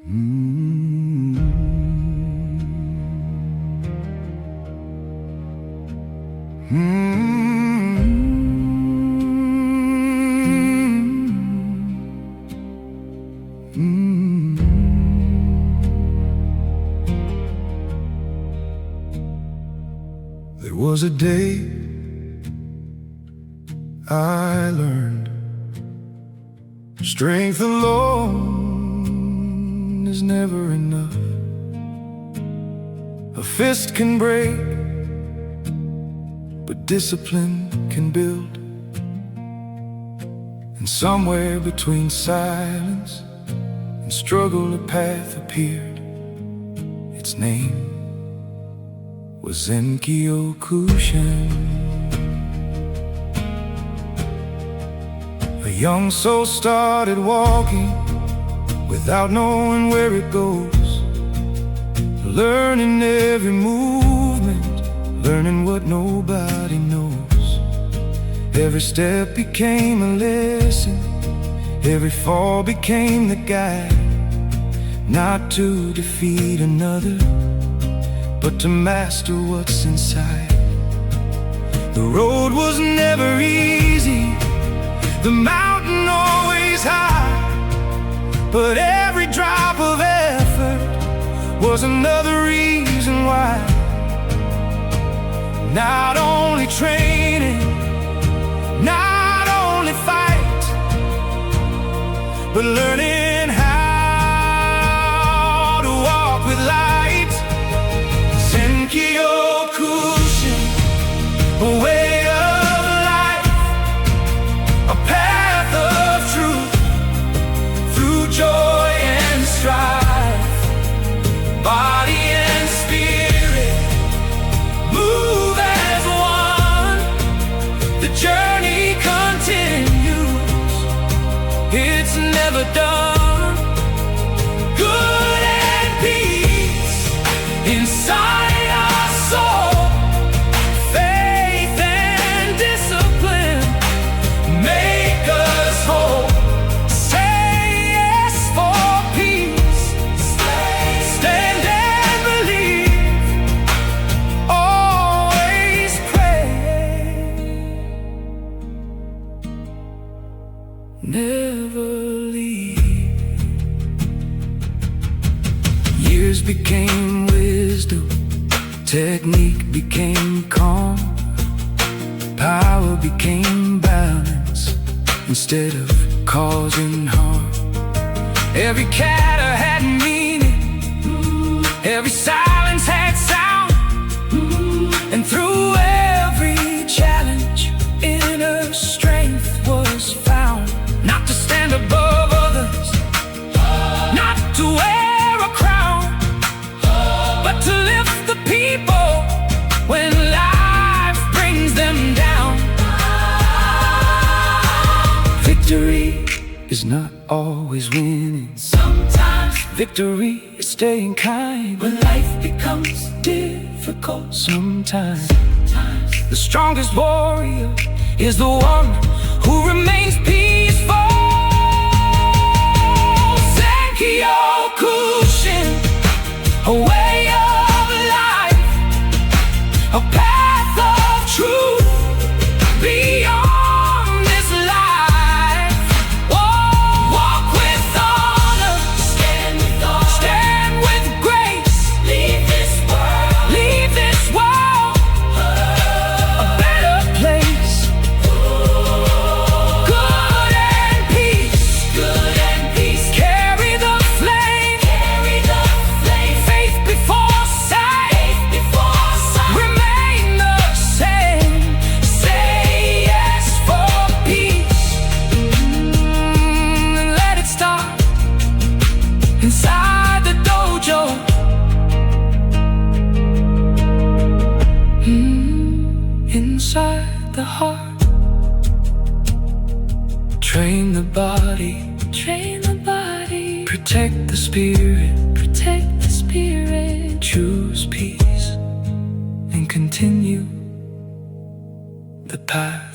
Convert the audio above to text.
Mm-hmm. There was a day I learned strength alone is never enough. A fist can break, but discipline can build. And somewhere between silence and struggle a path appeared. Its name was Zenkyokushin. A young soul started walking without knowing where it goes, learning every movement, learning what nobody knows. Every step became a lesson, every fall became the guide, not to defeat another, but to master what's inside. The road was never easy, the mountain always high, but every drop of effort was another reason why. Not only training, not only fight, but learning how to walk with light. Zenkyokushin, a way of life, a path of truth, through joy and strife. Body and spirit move as one. The journey continues, it's never done. Good and peace inside our soul, faith and discipline make us whole. Say yes for peace, stand and believe, always pray, never leave. Years became wisdom, technique became calm, power became balance instead of causing harm. Every chatter had meaning, every silence had sound, and through every challenge inner strength was found. Not to stand above others, not to wear a crown, but to lift the people when life brings them down. Victory is not always winning. Sometimes victory is staying kind when life becomes difficult. Sometimes the strongest warrior is the one who remains peaceful. Zenkyokushin, a way of life, a path of truth beyond this life. Walk with honor, stand with grace, leave this world a better place. Good and peace, carry the flame, faith before sight, remain the same. Say yes for peace, and let it start inside the dojo. Inside the heart, train the body, protect the spirit, choose peace and continue the path.